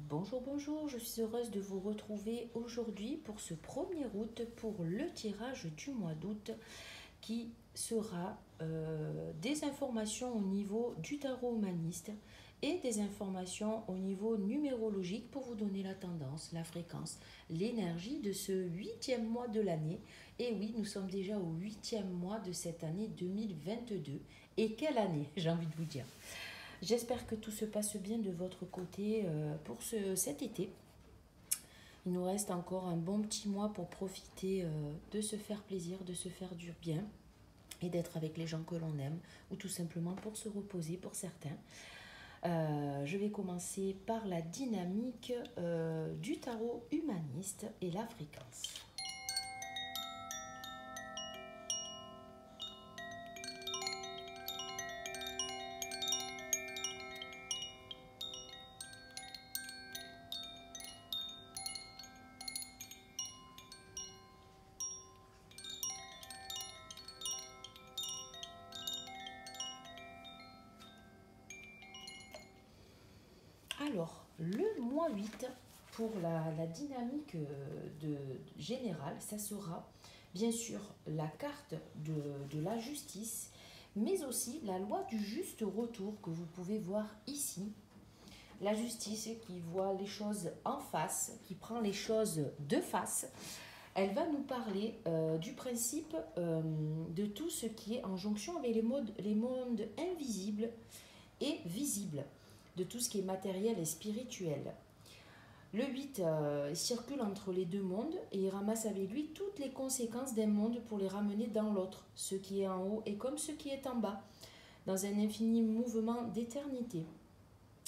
Bonjour, bonjour, je suis heureuse de vous retrouver aujourd'hui pour ce 1er août pour le tirage du mois d'août qui sera des informations au niveau du tarot humaniste et des informations au niveau numérologique pour vous donner la tendance, la fréquence, l'énergie de ce 8e mois de l'année. Et oui, nous sommes déjà au 8e mois de cette année 2022. Et quelle année, j'ai envie de vous dire. J'espère que tout se passe bien de votre côté pour cet été. Il nous reste encore un bon petit mois pour profiter de se faire plaisir, de se faire du bien et d'être avec les gens que l'on aime ou tout simplement pour se reposer pour certains. Je vais commencer par la dynamique du tarot humaniste et la fréquence. Alors, le mois 8, pour la dynamique générale, ça sera bien sûr la carte de la justice, mais aussi la loi du juste retour que vous pouvez voir ici. La justice qui voit les choses en face, qui prend les choses de face, elle va nous parler du principe de tout ce qui est en jonction avec les mondes invisibles et visibles, de tout ce qui est matériel et spirituel. Le 8 circule entre les deux mondes et il ramasse avec lui toutes les conséquences d'un monde pour les ramener dans l'autre, ce qui est en haut et comme ce qui est en bas, dans un infini mouvement d'éternité.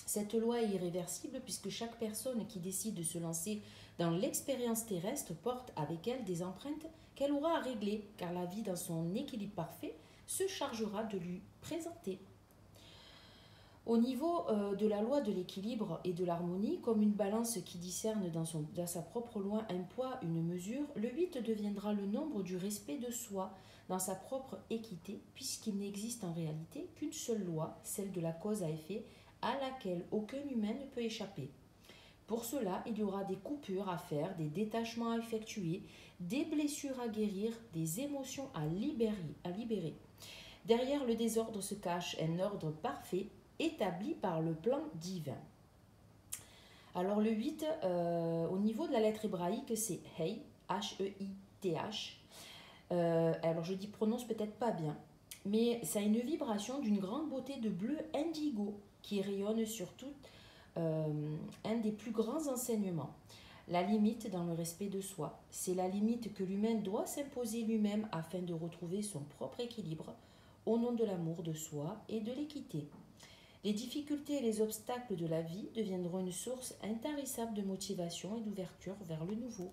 Cette loi est irréversible puisque chaque personne qui décide de se lancer dans l'expérience terrestre porte avec elle des empreintes qu'elle aura à régler, car la vie dans son équilibre parfait se chargera de lui présenter. Au niveau de la loi de l'équilibre et de l'harmonie, comme une balance qui discerne dans sa propre loi un poids, une mesure, le 8 deviendra le nombre du respect de soi dans sa propre équité, puisqu'il n'existe en réalité qu'une seule loi, celle de la cause à effet, à laquelle aucun humain ne peut échapper. Pour cela, il y aura des coupures à faire, des détachements à effectuer, des blessures à guérir, des émotions à libérer. Derrière le désordre se cache un ordre parfait établi par le plan divin. Alors le 8, au niveau de la lettre hébraïque, c'est Hey, H-E-I-T-H. Alors je dis prononce peut-être pas bien, mais ça a une vibration d'une grande beauté de bleu indigo qui rayonne sur tout un des plus grands enseignements. La limite dans le respect de soi, c'est la limite que l'humain doit s'imposer lui-même afin de retrouver son propre équilibre au nom de l'amour de soi et de l'équité. Les difficultés et les obstacles de la vie deviendront une source intarissable de motivation et d'ouverture vers le nouveau,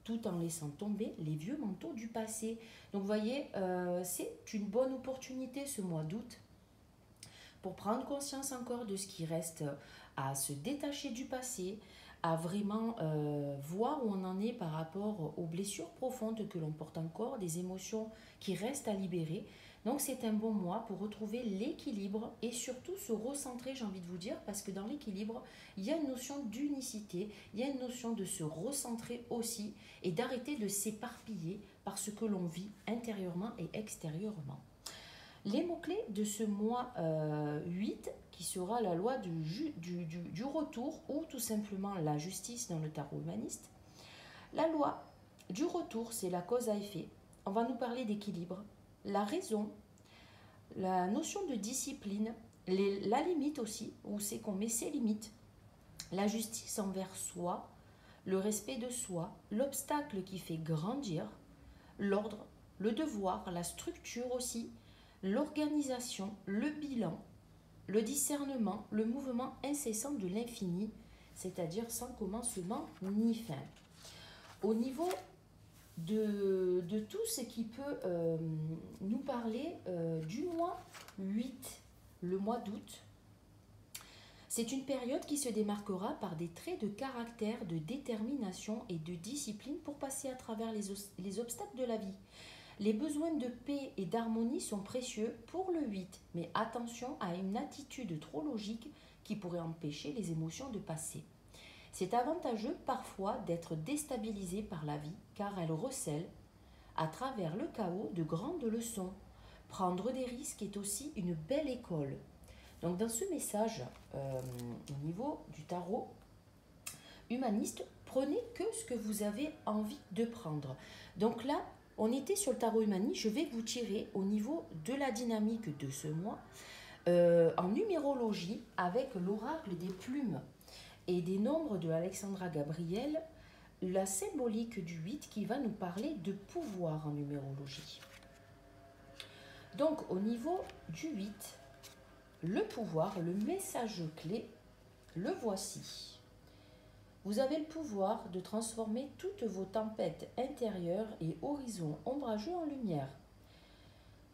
tout en laissant tomber les vieux manteaux du passé. Donc vous voyez, c'est une bonne opportunité ce mois d'août pour prendre conscience encore de ce qui reste à se détacher du passé, à vraiment voir où on en est par rapport aux blessures profondes que l'on porte encore, des émotions qui restent à libérer. Donc c'est un bon mois pour retrouver l'équilibre et surtout se recentrer, j'ai envie de vous dire, parce que dans l'équilibre, il y a une notion d'unicité, il y a une notion de se recentrer aussi et d'arrêter de s'éparpiller par ce que l'on vit intérieurement et extérieurement. Les mots-clés de ce mois 8, qui sera la loi du retour ou tout simplement la justice dans le tarot humaniste. La loi du retour, c'est la cause à effet. On va nous parler d'équilibre, la raison, la notion de discipline, la limite aussi, où c'est qu'on met ses limites, la justice envers soi, le respect de soi, l'obstacle qui fait grandir, l'ordre, le devoir, la structure aussi, l'organisation, le bilan, le discernement, le mouvement incessant de l'infini, c'est-à-dire sans commencement ni fin. Au niveau de tout ce qui peut nous parler du mois 8, le mois d'août, c'est une période qui se démarquera par des traits de caractère, de détermination et de discipline pour passer à travers les obstacles de la vie. Les besoins de paix et d'harmonie sont précieux pour le 8, mais attention à une attitude trop logique qui pourrait empêcher les émotions de passer. C'est avantageux parfois d'être déstabilisé par la vie car elle recèle, à travers le chaos, de grandes leçons. Prendre des risques est aussi une belle école. Donc dans ce message, au niveau du tarot humaniste, prenez que ce que vous avez envie de prendre. Donc là, on était sur le tarot humaniste, je vais vous tirer au niveau de la dynamique de ce mois, en numérologie, avec l'oracle des plumes et des nombres de Alexandra Gabriel, la symbolique du 8 qui va nous parler de pouvoir en numérologie. Donc au niveau du 8, le pouvoir, le message clé, le voici. Vous avez le pouvoir de transformer toutes vos tempêtes intérieures et horizons ombrageux en lumière.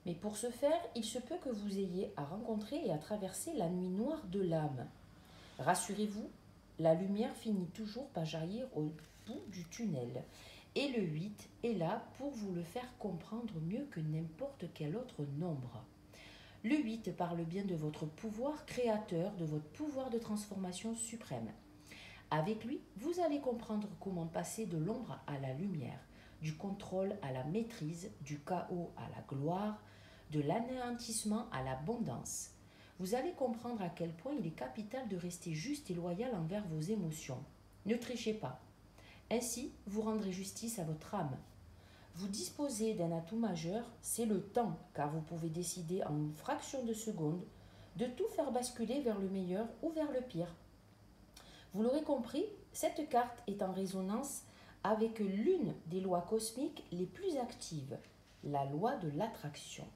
Mais pour ce faire, il se peut que vous ayez à rencontrer et à traverser la nuit noire de l'âme. Rassurez-vous, la lumière finit toujours par jaillir au bout du tunnel. Et le 8 est là pour vous le faire comprendre mieux que n'importe quel autre nombre. Le 8 parle bien de votre pouvoir créateur, de votre pouvoir de transformation suprême. Avec lui, vous allez comprendre comment passer de l'ombre à la lumière, du contrôle à la maîtrise, du chaos à la gloire, de l'anéantissement à l'abondance. Vous allez comprendre à quel point il est capital de rester juste et loyal envers vos émotions. Ne trichez pas. Ainsi, vous rendrez justice à votre âme. Vous disposez d'un atout majeur, c'est le temps, car vous pouvez décider en une fraction de seconde de tout faire basculer vers le meilleur ou vers le pire. Vous l'aurez compris, cette carte est en résonance avec l'une des lois cosmiques les plus actives, la loi de l'attraction.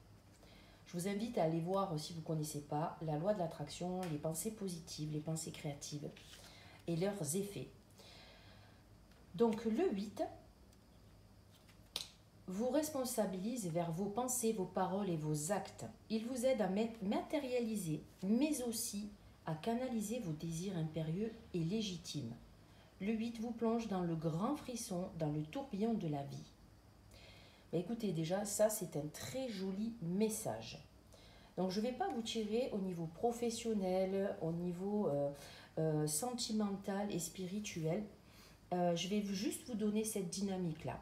Je vous invite à aller voir, si vous ne connaissez pas, la loi de l'attraction, les pensées positives, les pensées créatives et leurs effets. Donc le 8 vous responsabilise vers vos pensées, vos paroles et vos actes. Il vous aide à matérialiser, mais aussi à canaliser vos désirs impérieux et légitimes. Le 8 vous plonge dans le grand frisson, dans le tourbillon de la vie. Écoutez, déjà, ça c'est un très joli message. Donc je ne vais pas vous tirer au niveau professionnel, au niveau sentimental et spirituel. Je vais juste vous donner cette dynamique-là.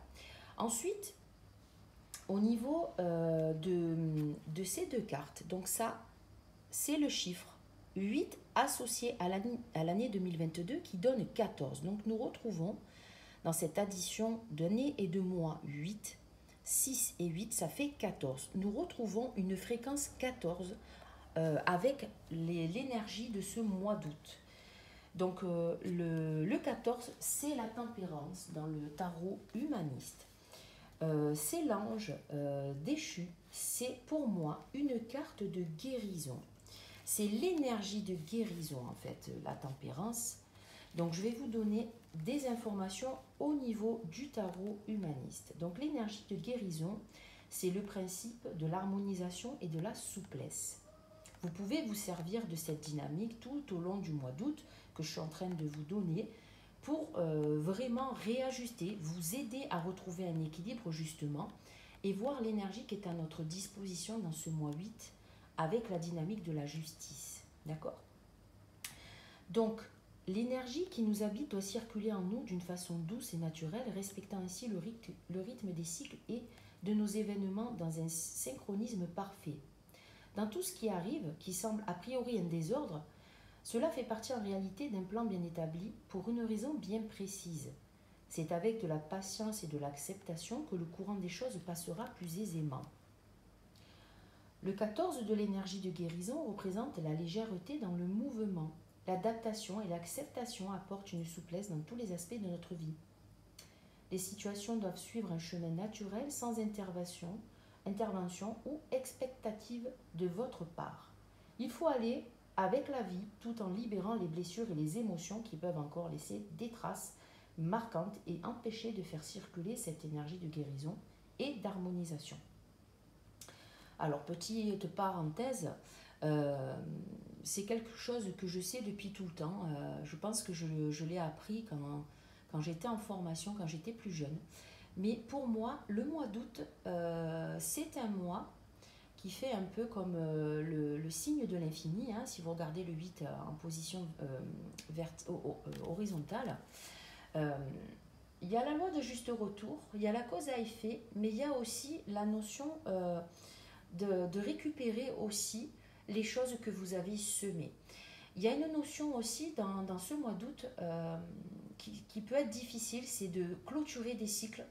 Ensuite, au niveau de ces deux cartes, donc ça, c'est le chiffre 8 associé à l'année 2022 qui donne 14. Donc nous retrouvons dans cette addition d'années et de mois 8, 6 et 8, ça fait 14. Nous retrouvons une fréquence 14 avec l'énergie de ce mois d'août. Donc le 14, c'est la tempérance dans le tarot humaniste. C'est l'ange déchu. C'est pour moi une carte de guérison. C'est l'énergie de guérison en fait, la tempérance. Donc je vais vous donner des informations au niveau du tarot humaniste. Donc l'énergie de guérison, c'est le principe de l'harmonisation et de la souplesse. Vous pouvez vous servir de cette dynamique tout au long du mois d'août que je suis en train de vous donner pour vraiment réajuster, vous aider à retrouver un équilibre justement et voir l'énergie qui est à notre disposition dans ce mois 8 avec la dynamique de la justice. D'accord ? Donc, l'énergie qui nous habite doit circuler en nous d'une façon douce et naturelle, respectant ainsi le rythme des cycles et de nos événements dans un synchronisme parfait. Dans tout ce qui arrive, qui semble a priori un désordre, cela fait partie en réalité d'un plan bien établi pour une raison bien précise. C'est avec de la patience et de l'acceptation que le courant des choses passera plus aisément. Le 14 de l'énergie de guérison représente la légèreté dans le mouvement. L'adaptation et l'acceptation apportent une souplesse dans tous les aspects de notre vie. Les situations doivent suivre un chemin naturel sans intervention ou expectative de votre part. Il faut aller avec la vie tout en libérant les blessures et les émotions qui peuvent encore laisser des traces marquantes et empêcher de faire circuler cette énergie de guérison et d'harmonisation. Alors, petite parenthèse, c'est quelque chose que je sais depuis tout le temps. Je pense que je l'ai appris quand j'étais en formation, quand j'étais plus jeune. Mais pour moi, le mois d'août, c'est un mois qui fait un peu comme le signe de l'infini, hein, si vous regardez le 8 en position horizontale. Euh, il y a la loi de juste retour, il y a la cause à effet, mais il y a aussi la notion de récupérer aussi les choses que vous avez semées. Il y a une notion aussi dans ce mois d'août qui peut être difficile, c'est de clôturer des cycles,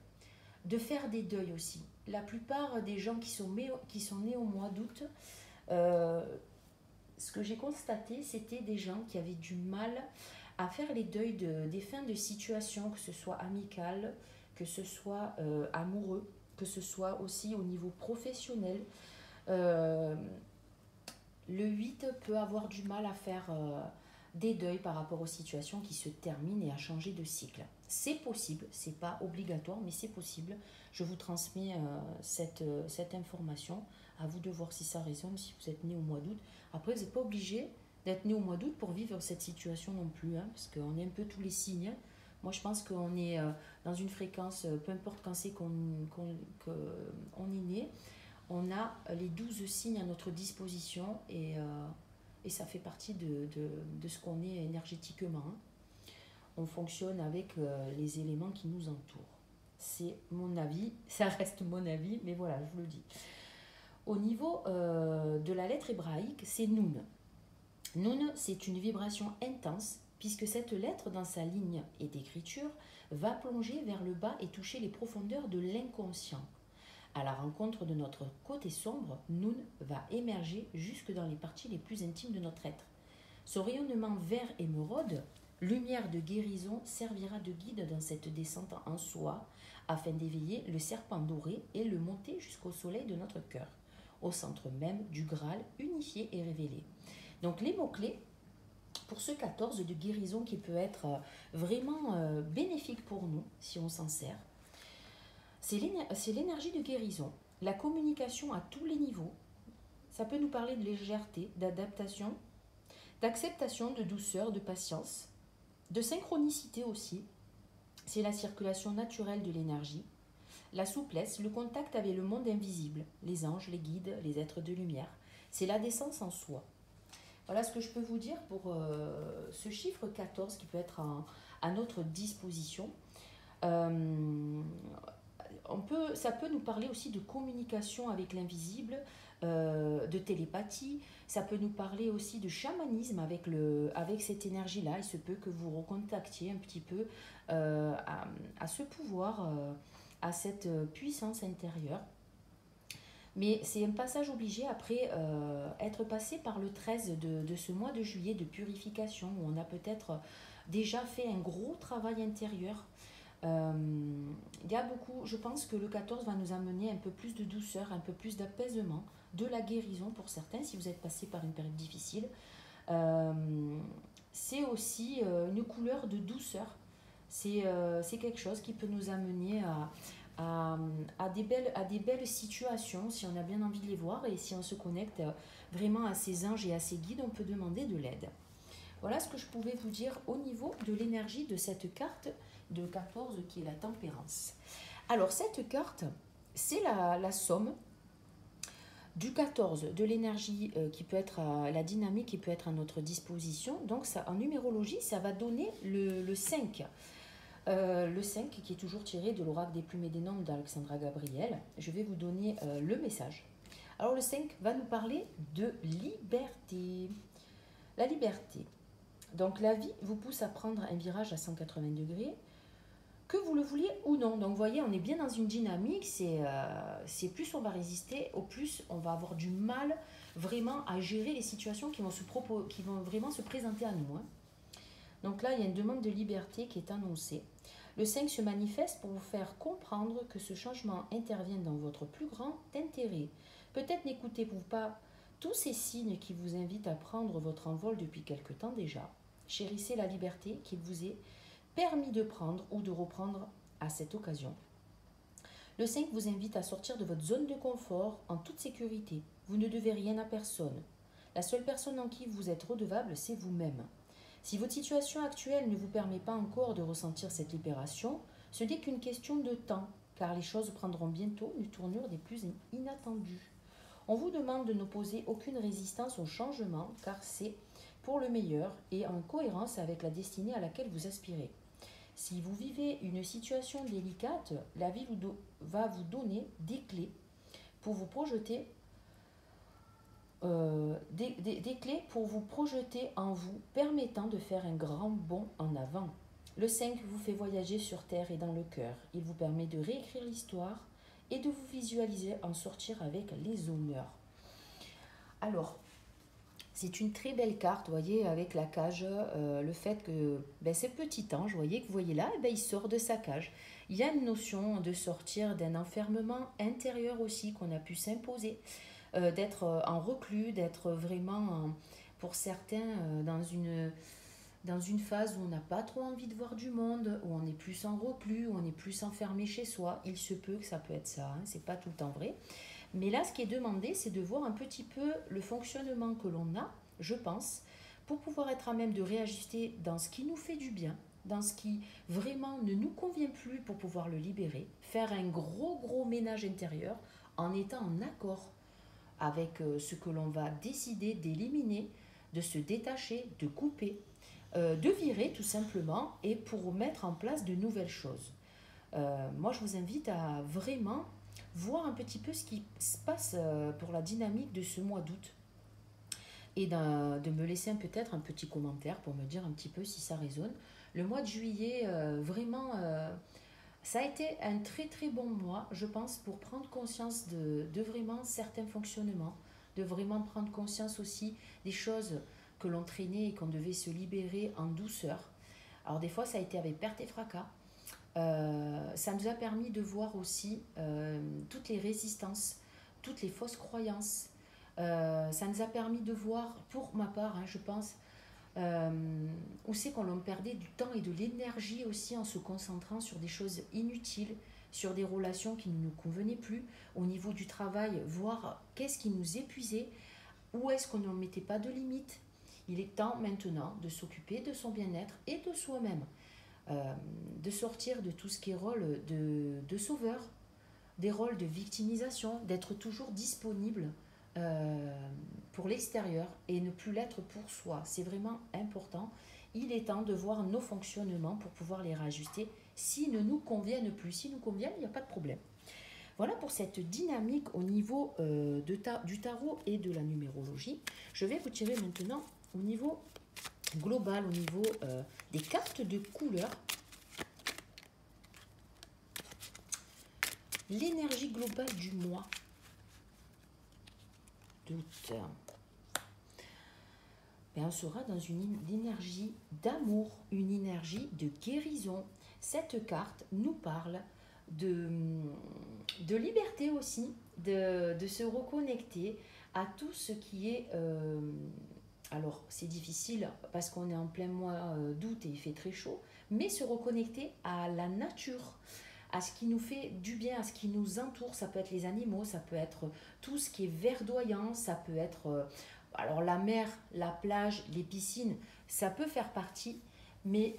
de faire des deuils aussi. La plupart des gens qui sont nés au mois d'août, ce que j'ai constaté, c'était des gens qui avaient du mal à faire les deuils des fins de situation, que ce soit amical, que ce soit amoureux, que ce soit aussi au niveau professionnel. Euh, le 8 peut avoir du mal à faire des deuils par rapport aux situations qui se terminent et à changer de cycle. C'est possible, c'est pas obligatoire, mais c'est possible. Je vous transmets cette information. À vous de voir si ça résonne, si vous êtes né au mois d'août. Après, vous n'êtes pas obligé d'être né au mois d'août pour vivre cette situation non plus, hein, parce qu'on est un peu tous les signes. Moi, je pense qu'on est dans une fréquence, peu importe quand c'est qu'on est né, on a les 12 signes à notre disposition et ça fait partie de ce qu'on est énergétiquement. Hein. On fonctionne avec les éléments qui nous entourent. C'est mon avis, ça reste mon avis, mais voilà, je vous le dis. Au niveau de la lettre hébraïque, c'est Noun. Noun, c'est une vibration intense, puisque cette lettre, dans sa ligne et d'écriture, va plonger vers le bas et toucher les profondeurs de l'inconscient. À la rencontre de notre côté sombre, Noun va émerger jusque dans les parties les plus intimes de notre être. Ce rayonnement vert émeraude, lumière de guérison, servira de guide dans cette descente en soi, afin d'éveiller le serpent doré et le monter jusqu'au soleil de notre cœur, au centre même du Graal unifié et révélé. Donc les mots-clés pour ce 14 de guérison qui peut être vraiment bénéfique pour nous si on s'en sert, c'est l'énergie de guérison, la communication à tous les niveaux. Ça peut nous parler de légèreté, d'adaptation, d'acceptation, de douceur, de patience, de synchronicité aussi. C'est la circulation naturelle de l'énergie, la souplesse, le contact avec le monde invisible, les anges, les guides, les êtres de lumière. C'est la descente en soi. Voilà ce que je peux vous dire pour ce chiffre 14 qui peut être à notre disposition. Ça peut nous parler aussi de communication avec l'invisible, de télépathie. Ça peut nous parler aussi de chamanisme avec cette énergie-là. Il se peut que vous recontactiez un petit peu à ce pouvoir, à cette puissance intérieure. Mais c'est un passage obligé après être passé par le 13 de ce mois de juillet de purification où on a peut-être déjà fait un gros travail intérieur. Il y a beaucoup, je pense que le 14 va nous amener un peu plus de douceur, un peu plus d'apaisement, de la guérison pour certains si vous êtes passé par une période difficile. C'est aussi une couleur de douceur. C'est quelque chose qui peut nous amener à des belles situations si on a bien envie de les voir et si on se connecte vraiment à ses anges et à ses guides, on peut demander de l'aide. Voilà ce que je pouvais vous dire au niveau de l'énergie de cette carte de 14 qui est la tempérance. Alors cette carte, c'est la somme du 14, de l'énergie qui peut être, la dynamique qui peut être à notre disposition. Donc ça, en numérologie, ça va donner le 5. Le 5 qui est toujours tiré de l'oracle des plumes et des nombres d'Alexandra Gabriel. Je vais vous donner le message. Alors le 5 va nous parler de liberté. La liberté. Donc la vie vous pousse à prendre un virage à 180 degrés, que vous le vouliez ou non. Donc vous voyez, on est bien dans une dynamique, c'est plus on va résister, au plus on va avoir du mal vraiment à gérer les situations qui vont vraiment se présenter à nous. Hein. Donc là, il y a une demande de liberté qui est annoncée. Le 5 se manifeste pour vous faire comprendre que ce changement intervient dans votre plus grand intérêt. Peut-être n'écoutez-vous pas tous ces signes qui vous invitent à prendre votre envol depuis quelque temps déjà. Chérissez la liberté qu'il vous est permis de prendre ou de reprendre à cette occasion. Le 5 vous invite à sortir de votre zone de confort en toute sécurité. Vous ne devez rien à personne. La seule personne en qui vous êtes redevable, c'est vous-même. Si votre situation actuelle ne vous permet pas encore de ressentir cette libération, ce n'est qu'une question de temps, car les choses prendront bientôt une tournure des plus inattendues. On vous demande de n'opposer aucune résistance au changement car c'est pour le meilleur et en cohérence avec la destinée à laquelle vous aspirez. Si vous vivez une situation délicate, la vie va vous donner des clés pour vous projeter, des clés pour vous projeter en vous, permettant de faire un grand bond en avant. Le 5 vous fait voyager sur terre et dans le cœur. Il vous permet de réécrire l'histoire et de vous visualiser en sortir avec les honneurs. Alors, c'est une très belle carte, vous voyez, avec la cage, le fait que ce petit ange, vous voyez, que vous voyez là, il sort de sa cage. Il y a une notion de sortir d'un enfermement intérieur aussi qu'on a pu s'imposer, d'être en reclus, d'être vraiment, pour certains, dans une phase où on n'a pas trop envie de voir du monde, où on est plus en reclus, où on est plus enfermé chez soi. Il se peut que ça peut être ça, hein, c'est pas tout le temps vrai. Mais là, ce qui est demandé, c'est de voir un petit peu le fonctionnement que l'on a, je pense, pour pouvoir être à même de réajuster dans ce qui nous fait du bien, dans ce qui vraiment ne nous convient plus pour pouvoir le libérer, faire un gros ménage intérieur en étant en accord avec ce que l'on va décider d'éliminer, de se détacher, de couper, de virer tout simplement et pour mettre en place de nouvelles choses. Moi, je vous invite à vraiment voir un petit peu ce qui se passe pour la dynamique de ce mois d'août et de me laisser peut-être un petit commentaire pour me dire un petit peu si ça résonne. Le mois de juillet, vraiment, ça a été un très bon mois, je pense, pour prendre conscience de vraiment certains fonctionnements, de vraiment prendre conscience aussi des choses que l'on traînait et qu'on devait se libérer en douceur. Alors des fois, ça a été avec perte et fracas. Ça nous a permis de voir aussi toutes les résistances, toutes les fausses croyances. Ça nous a permis de voir, pour ma part, hein, je pense, où c'est qu'on perdait du temps et de l'énergie aussi en se concentrant sur des choses inutiles, sur des relations qui ne nous convenaient plus, au niveau du travail, voir qu'est-ce qui nous épuisait, où est-ce qu'on ne mettait pas de limites. Il est temps maintenant de s'occuper de son bien-être et de soi-même. De sortir de tout ce qui est rôle de sauveur, des rôles de victimisation, d'être toujours disponible pour l'extérieur et ne plus l'être pour soi. C'est vraiment important. Il est temps de voir nos fonctionnements pour pouvoir les réajuster s'ils ne nous conviennent plus. S'ils nous conviennent, il n'y a pas de problème. Voilà pour cette dynamique au niveau du tarot et de la numérologie. Je vais vous tirer maintenant au niveau global, au niveau des cartes de couleurs. L'énergie globale du mois d'août. On sera dans une énergie d'amour, une énergie de guérison. Cette carte nous parle de liberté aussi, de se reconnecter à tout ce qui est... alors, c'est difficile parce qu'on est en plein mois d'août et il fait très chaud, mais se reconnecter à la nature, à ce qui nous fait du bien, à ce qui nous entoure. Ça peut être les animaux, ça peut être tout ce qui est verdoyant, ça peut être alors la mer, la plage, les piscines, ça peut faire partie, mais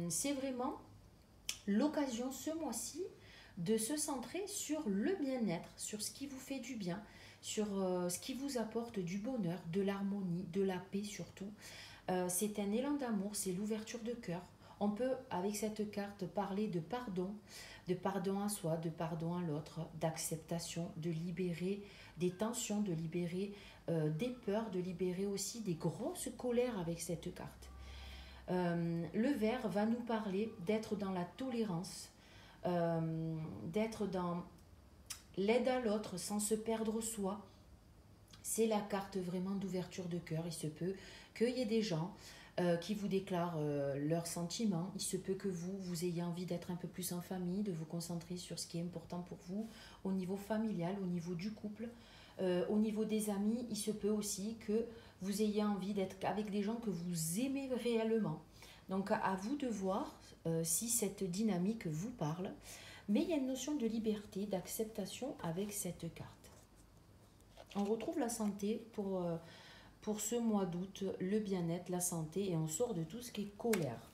c'est vraiment l'occasion ce mois-ci de se centrer sur le bien-être, sur ce qui vous fait du bien, sur ce qui vous apporte du bonheur, de l'harmonie, de la paix surtout. C'est un élan d'amour, c'est l'ouverture de cœur. On peut, avec cette carte, parler de pardon à soi, de pardon à l'autre, d'acceptation, de libérer des tensions, de libérer des peurs, de libérer aussi des grosses colères avec cette carte. Le vert va nous parler d'être dans la tolérance, d'être dans l'aide à l'autre sans se perdre soi. C'est la carte vraiment d'ouverture de cœur. Il se peut qu'il y ait des gens qui vous déclarent leurs sentiments. Il se peut que vous ayez envie d'être un peu plus en famille, de vous concentrer sur ce qui est important pour vous au niveau familial, au niveau du couple, au niveau des amis. Il se peut aussi que vous ayez envie d'être avec des gens que vous aimez réellement. Donc à vous de voir si cette dynamique vous parle. Mais il y a une notion de liberté, d'acceptation avec cette carte. On retrouve la santé pour ce mois d'août, le bien-être, la santé, et on sort de tout ce qui est colère.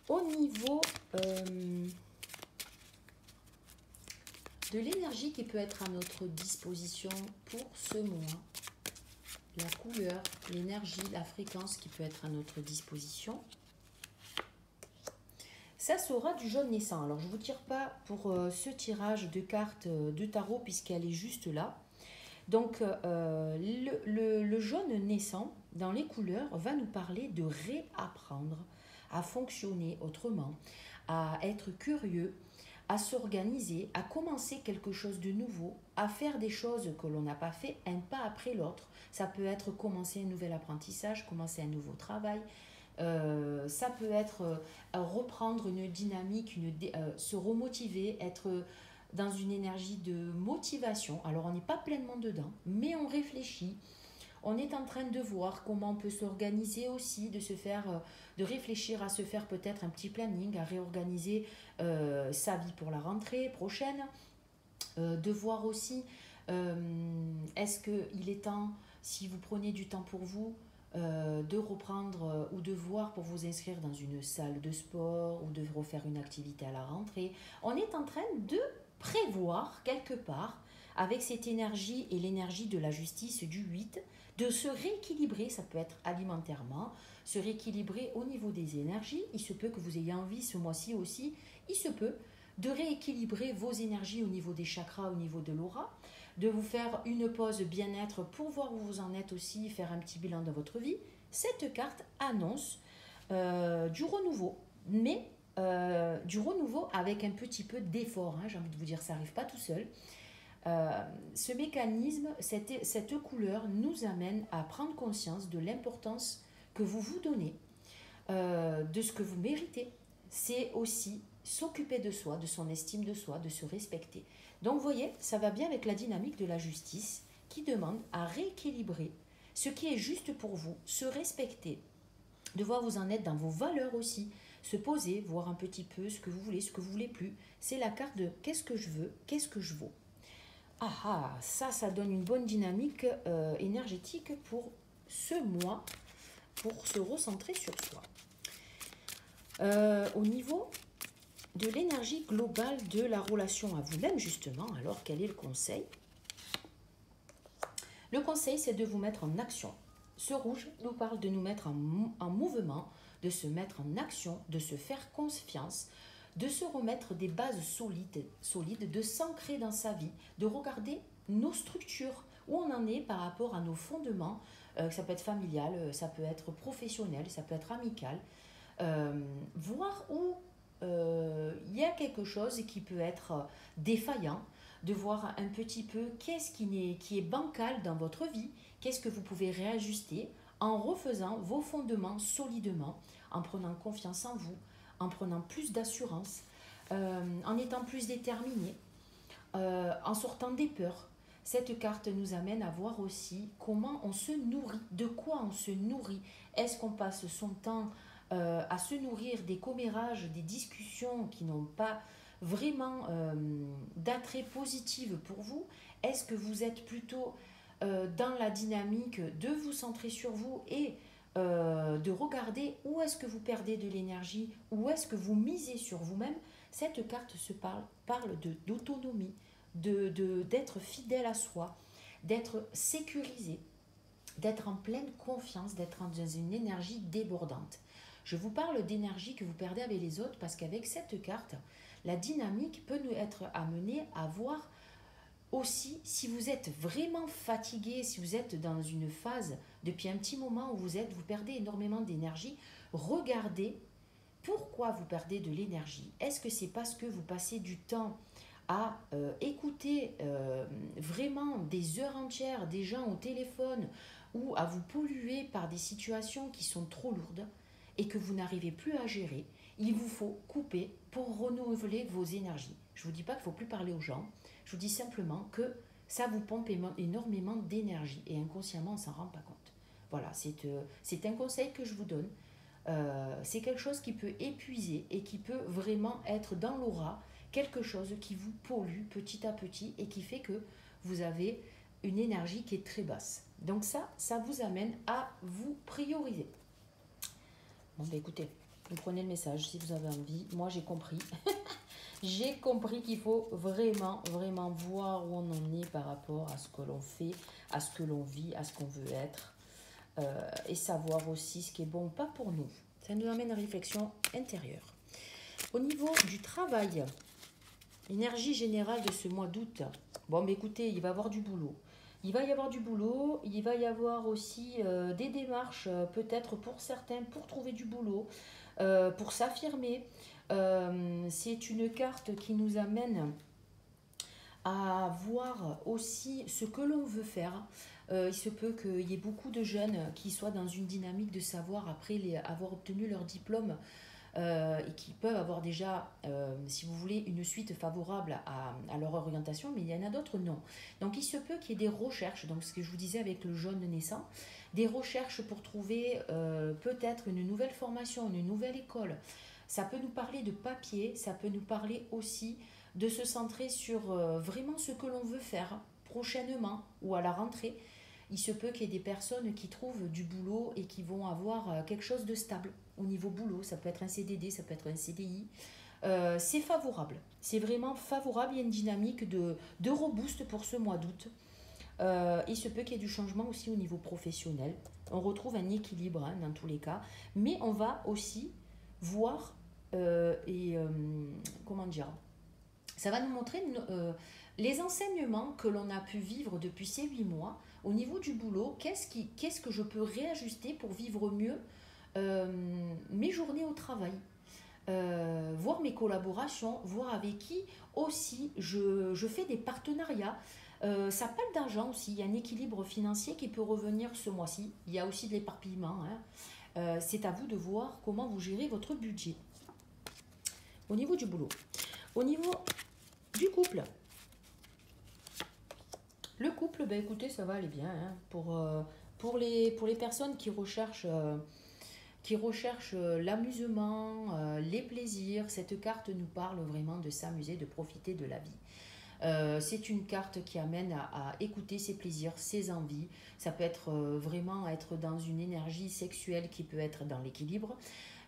Au niveau de l'énergie qui peut être à notre disposition pour ce mois. La couleur, l'énergie, la fréquence qui peut être à notre disposition. Ça sera du jaune naissant. Alors, je ne vous tire pas pour ce tirage de cartes de tarot puisqu'elle est juste là. Donc, le jaune naissant, dans les couleurs, va nous parler de réapprendre à fonctionner autrement, à être curieux, à s'organiser, à commencer quelque chose de nouveau, à faire des choses que l'on n'a pas fait, un pas après l'autre. Ça peut être commencer un nouvel apprentissage, commencer un nouveau travail. Ça peut être reprendre une dynamique, se remotiver, être dans une énergie de motivation. Alors on n'est pas pleinement dedans, mais on réfléchit. On est en train de voir comment on peut s'organiser aussi, de réfléchir à se faire peut-être un petit planning, à réorganiser sa vie pour la rentrée prochaine, de voir aussi est-ce qu'il est temps, si vous prenez du temps pour vous, de reprendre ou de voir pour vous inscrire dans une salle de sport ou de refaire une activité à la rentrée. On est en train de prévoir quelque part, avec cette énergie et l'énergie de la justice du 8, de se rééquilibrer, ça peut être alimentairement, se rééquilibrer au niveau des énergies. Il se peut que vous ayez envie ce mois-ci aussi, il se peut de rééquilibrer vos énergies au niveau des chakras, au niveau de l'aura, de vous faire une pause bien-être pour voir où vous en êtes aussi, faire un petit bilan de votre vie. Cette carte annonce du renouveau, mais du renouveau avec un petit peu d'effort. J'ai envie de vous dire, ça n'arrive pas tout seul. Ce mécanisme, cette couleur nous amène à prendre conscience de l'importance que vous vous donnez, de ce que vous méritez. C'est aussi s'occuper de soi, de son estime de soi, de se respecter. Donc vous voyez, ça va bien avec la dynamique de la justice qui demande à rééquilibrer ce qui est juste pour vous, se respecter, de voir où vous en êtes dans vos valeurs aussi, se poser, voir un petit peu ce que vous voulez, ce que vous voulez plus. C'est la carte de qu'est-ce que je veux, qu'est-ce que je vaux. Ah, ça donne une bonne dynamique énergétique pour ce mois, pour se recentrer sur soi. Au niveau de l'énergie globale de la relation à vous-même, justement, alors quel est le conseil? Le conseil, c'est de vous mettre en action. Ce rouge nous parle de nous mettre en mouvement, de se mettre en action, de se faire confiance, de se remettre des bases solides, de s'ancrer dans sa vie, de regarder nos structures, où on en est par rapport à nos fondements. Ça peut être familial, ça peut être professionnel, ça peut être amical. Voir où il y a quelque chose qui peut être défaillant, de voir un petit peu qu'est-ce qui est bancal dans votre vie, qu'est-ce que vous pouvez réajuster en refaisant vos fondements solidement, en prenant confiance en vous, en prenant plus d'assurance, en étant plus déterminé, en sortant des peurs. Cette carte nous amène à voir aussi comment on se nourrit, de quoi on se nourrit. Est-ce qu'on passe son temps à se nourrir des commérages, des discussions qui n'ont pas vraiment d'attrait positif pour vous? Est-ce que vous êtes plutôt dans la dynamique de vous centrer sur vous et de regarder où est-ce que vous perdez de l'énergie, où est-ce que vous misez sur vous-même? Cette carte parle d'autonomie, d'être fidèle à soi, d'être sécurisé, d'être en pleine confiance, d'être dans une énergie débordante. Je vous parle d'énergie que vous perdez avec les autres parce qu'avec cette carte, la dynamique peut nous être amenée à voir aussi si vous êtes vraiment fatigué, si vous êtes dans une phase depuis un petit moment où vous perdez énormément d'énergie, regardez pourquoi vous perdez de l'énergie. Est-ce que c'est parce que vous passez du temps à écouter vraiment des heures entières des gens au téléphone ou à vous polluer par des situations qui sont trop lourdes et que vous n'arrivez plus à gérer? Il vous faut couper pour renouveler vos énergies. Je ne vous dis pas qu'il ne faut plus parler aux gens, je vous dis simplement que ça vous pompe énormément d'énergie et inconsciemment on ne s'en rend pas compte. Voilà, c'est un conseil que je vous donne. C'est quelque chose qui peut épuiser et qui peut vraiment être dans l'aura, quelque chose qui vous pollue petit à petit et qui fait que vous avez une énergie qui est très basse. Donc ça vous amène à vous prioriser. Bon, écoutez, vous prenez le message si vous avez envie. Moi, j'ai compris. J'ai compris qu'il faut vraiment, vraiment voir où on en est par rapport à ce que l'on fait, à ce que l'on vit, à ce qu'on veut être, et savoir aussi ce qui est bon ou pas pour nous. Ça nous amène à une réflexion intérieure. Au niveau du travail, l'énergie générale de ce mois d'août, bon, mais écoutez, il va y avoir du boulot. Il va y avoir du boulot, il va y avoir aussi des démarches, peut-être pour certains, pour trouver du boulot, pour s'affirmer. C'est une carte qui nous amène à voir aussi ce que l'on veut faire. Il se peut qu'il y ait beaucoup de jeunes qui soient dans une dynamique de savoir, après avoir obtenu leur diplôme, et qui peuvent avoir déjà, si vous voulez, une suite favorable à leur orientation, mais il y en a d'autres non. Donc il se peut qu'il y ait des recherches, donc ce que je vous disais avec le jeune naissant, des recherches pour trouver peut-être une nouvelle formation, une nouvelle école. Ça peut nous parler de papier, ça peut nous parler aussi de se centrer sur vraiment ce que l'on veut faire prochainement ou à la rentrée. Il se peut qu'il y ait des personnes qui trouvent du boulot et qui vont avoir quelque chose de stable au niveau boulot. Ça peut être un CDD, ça peut être un CDI. C'est favorable. C'est vraiment favorable. Il y a une dynamique de reboost pour ce mois d'août. Il se peut qu'il y ait du changement aussi au niveau professionnel. On retrouve un équilibre hein, dans tous les cas. Mais on va aussi voir comment dire, ça va nous montrer les enseignements que l'on a pu vivre depuis ces 8 mois au niveau du boulot. Qu'est-ce que je peux réajuster pour vivre mieux mes journées au travail, voir mes collaborations, voir avec qui aussi je fais des partenariats. Ça parle d'argent aussi, il y a un équilibre financier qui peut revenir ce mois-ci. Il y a aussi de l'éparpillement. Hein. C'est à vous de voir comment vous gérez votre budget. Au niveau du boulot. Au niveau du couple. Le couple, ben écoutez, ça va aller bien. Hein. Pour les personnes qui recherchent l'amusement, les plaisirs, cette carte nous parle vraiment de s'amuser, de profiter de la vie. C'est une carte qui amène à écouter ses plaisirs, ses envies. Ça peut être vraiment être dans une énergie sexuelle qui peut être dans l'équilibre.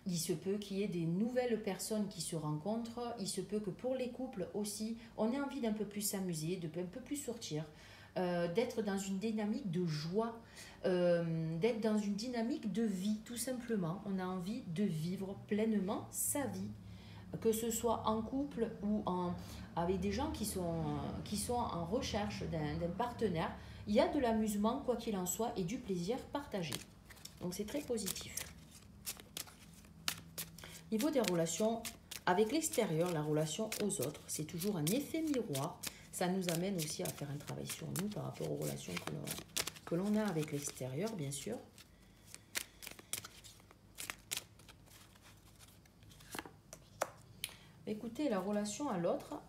Il se peut qu'il y ait des nouvelles personnes qui se rencontrent. Il se peut que pour les couples aussi, on ait envie d'un peu plus s'amuser, de un peu plus sortir, d'être dans une dynamique de joie, d'être dans une dynamique de vie, tout simplement. On a envie de vivre pleinement sa vie, que ce soit en couple ou avec des gens qui sont en recherche d'un partenaire. Il y a de l'amusement, quoi qu'il en soit, et du plaisir partagé. Donc c'est très positif. Niveau des relations avec l'extérieur, la relation aux autres, c'est toujours un effet miroir. Ça nous amène aussi à faire un travail sur nous par rapport aux relations que l'on a avec l'extérieur, bien sûr. Écoutez, la relation à l'autre,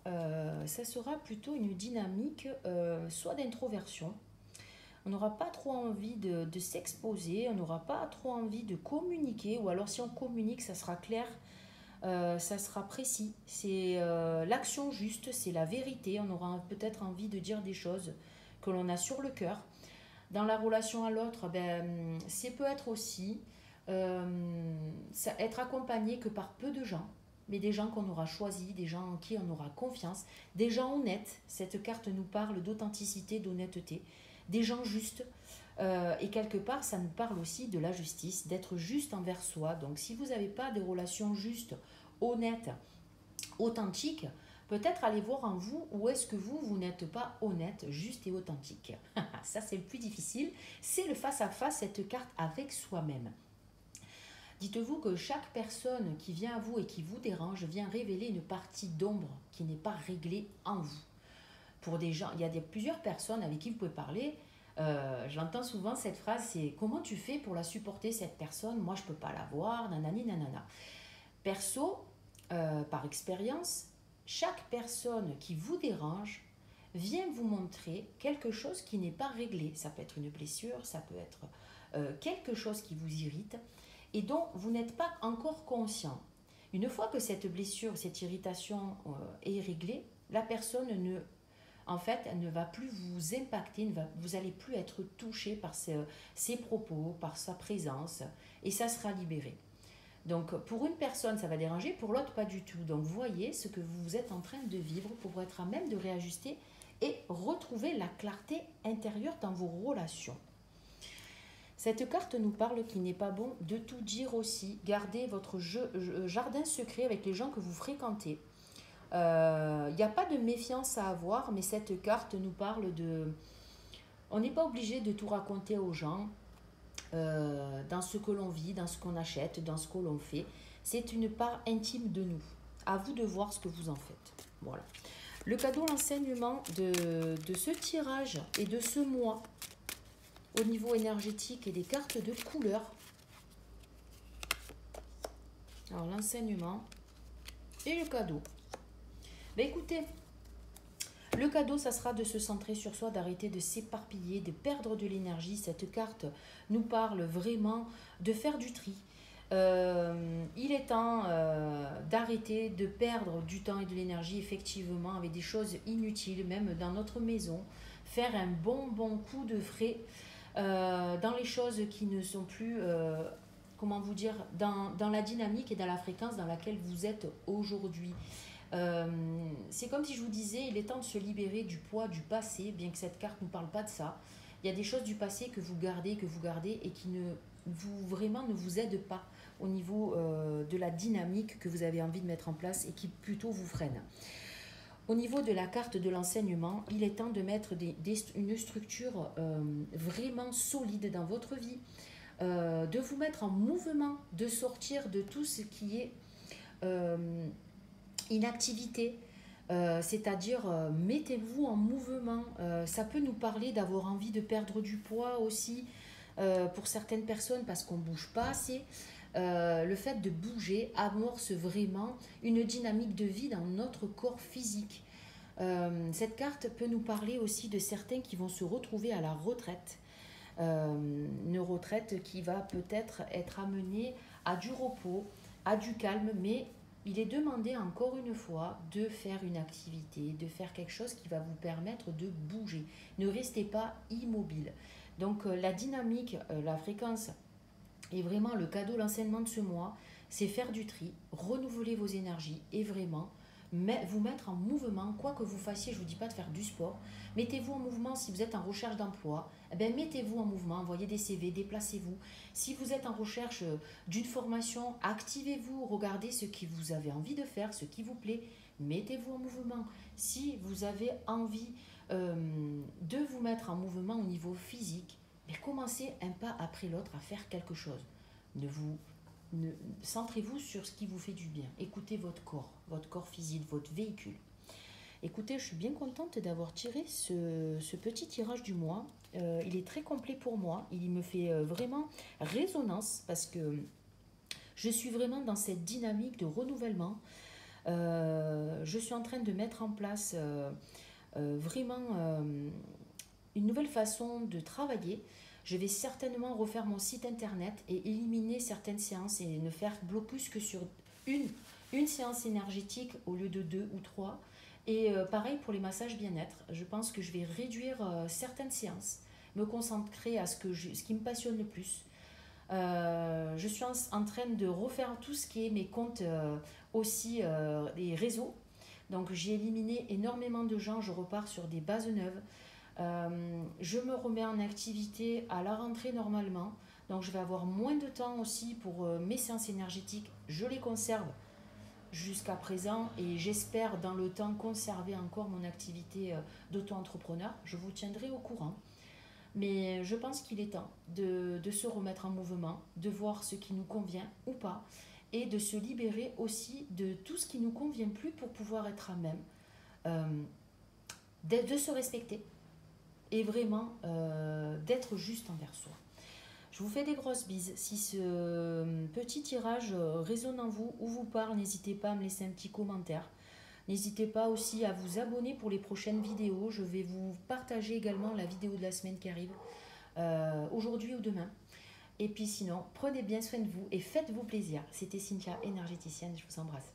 ça sera plutôt une dynamique soit d'introversion. On n'aura pas trop envie de s'exposer, on n'aura pas trop envie de communiquer, ou alors si on communique, ça sera clair, ça sera précis. C'est l'action juste, c'est la vérité. On aura peut-être envie de dire des choses que l'on a sur le cœur. Dans la relation à l'autre, c'est peut être aussi être accompagné que par peu de gens, mais des gens qu'on aura choisis, des gens en qui on aura confiance, des gens honnêtes. Cette carte nous parle d'authenticité, d'honnêteté, des gens justes. Et quelque part, ça nous parle aussi de la justice, d'être juste envers soi. Donc si vous n'avez pas de relations justes, honnêtes, authentiques, peut-être allez voir en vous où est-ce que vous n'êtes pas honnête, juste et authentique. Ça, c'est le plus difficile. C'est le face-à-face, cette carte avec soi-même. Dites-vous que chaque personne qui vient à vous et qui vous dérange vient révéler une partie d'ombre qui n'est pas réglée en vous. Pour des gens, il y a plusieurs personnes avec qui vous pouvez parler. J'entends souvent cette phrase, c'est comment tu fais pour la supporter cette personne? Moi je peux pas la voir, nanani nanana. Perso, par expérience, chaque personne qui vous dérange vient vous montrer quelque chose qui n'est pas réglé. Ça peut être une blessure, ça peut être quelque chose qui vous irrite et dont vous n'êtes pas encore conscient. Une fois que cette blessure, cette irritation est réglée, la personne elle ne va plus vous impacter, vous n'allez plus être touché par ses propos, par sa présence, et ça sera libéré. Donc pour une personne, ça va déranger, pour l'autre, pas du tout. Donc voyez ce que vous êtes en train de vivre pour être à même de réajuster et retrouver la clarté intérieure dans vos relations. Cette carte nous parle qu'il n'est pas bon de tout dire aussi. Gardez votre jardin secret avec les gens que vous fréquentez. Il n'y a pas de méfiance à avoir, mais cette carte nous parle de... On n'est pas obligé de tout raconter aux gens. Dans ce que l'on vit, dans ce qu'on achète, dans ce que l'on fait. C'est une part intime de nous. À vous de voir ce que vous en faites. Voilà. Le cadeau, l'enseignement de ce tirage et de ce mois au niveau énergétique et des cartes de couleur. Alors, l'enseignement et le cadeau. Ben, écoutez, le cadeau, ça sera de se centrer sur soi, d'arrêter de s'éparpiller, de perdre de l'énergie. Cette carte nous parle vraiment de faire du tri. Il est temps d'arrêter de perdre du temps et de l'énergie, effectivement, avec des choses inutiles, même dans notre maison. Faire un bon coup de frais dans les choses qui ne sont plus, comment vous dire, dans la dynamique et dans la fréquence dans laquelle vous êtes aujourd'hui. C'est comme si je vous disais, il est temps de se libérer du poids du passé, bien que cette carte ne parle pas de ça. Il y a des choses du passé que vous gardez et qui vraiment ne vous aident pas au niveau de la dynamique que vous avez envie de mettre en place et qui plutôt vous freine. Au niveau de la carte de l'enseignement, il est temps de mettre une structure vraiment solide dans votre vie, de vous mettre en mouvement, de sortir de tout ce qui est inactivité, c'est-à-dire mettez-vous en mouvement. Ça peut nous parler d'avoir envie de perdre du poids aussi pour certaines personnes parce qu'on ne bouge pas assez. Le fait de bouger amorce vraiment une dynamique de vie dans notre corps physique. Cette carte peut nous parler aussi de certains qui vont se retrouver à la retraite. Une retraite qui va peut-être être amenée à du repos, à du calme, mais il est demandé encore une fois de faire une activité, de faire quelque chose qui va vous permettre de bouger. Ne restez pas immobile. Donc la dynamique, la fréquence et vraiment le cadeau, l'enseignement de ce mois, c'est faire du tri, renouveler vos énergies et vraiment vous mettre en mouvement, quoi que vous fassiez. Je ne vous dis pas de faire du sport, mettez-vous en mouvement. Si vous êtes en recherche d'emploi, eh bien, mettez-vous en mouvement, envoyez des CV, déplacez-vous. Si vous êtes en recherche d'une formation, activez-vous, regardez ce que vous avez envie de faire, ce qui vous plaît, mettez-vous en mouvement. Si vous avez envie de vous mettre en mouvement au niveau physique, mais commencez un pas après l'autre à faire quelque chose. Centrez-vous sur ce qui vous fait du bien. Écoutez votre corps physique, votre véhicule. Écoutez, je suis bien contente d'avoir tiré ce petit tirage du mois. Il est très complet pour moi. Il me fait vraiment résonance parce que je suis vraiment dans cette dynamique de renouvellement. Je suis en train de mettre en place vraiment une nouvelle façon de travailler. Je vais certainement refaire mon site internet et éliminer certaines séances et ne faire blocus que sur une séance énergétique au lieu de 2 ou 3. Et pareil pour les massages bien-être. Je pense que je vais réduire certaines séances, me concentrer à ce qui me passionne le plus. Je suis en train de refaire tout ce qui est mes comptes aussi, les réseaux. Donc j'ai éliminé énormément de gens, je repars sur des bases neuves. Je me remets en activité à la rentrée normalement, donc je vais avoir moins de temps aussi pour mes séances énergétiques. Je les conserve jusqu'à présent et j'espère dans le temps conserver encore mon activité d'auto-entrepreneur. Je vous tiendrai au courant, mais je pense qu'il est temps de se remettre en mouvement, de voir ce qui nous convient ou pas et de se libérer aussi de tout ce qui ne nous convient plus pour pouvoir être à même de se respecter et vraiment d'être juste envers soi. Je vous fais des grosses bises. Si ce petit tirage résonne en vous ou vous parle, n'hésitez pas à me laisser un petit commentaire. N'hésitez pas aussi à vous abonner pour les prochaines vidéos. Je vais vous partager également la vidéo de la semaine qui arrive, aujourd'hui ou demain. Et puis sinon, prenez bien soin de vous et faites-vous plaisir. C'était Cynthia, énergéticienne. Je vous embrasse.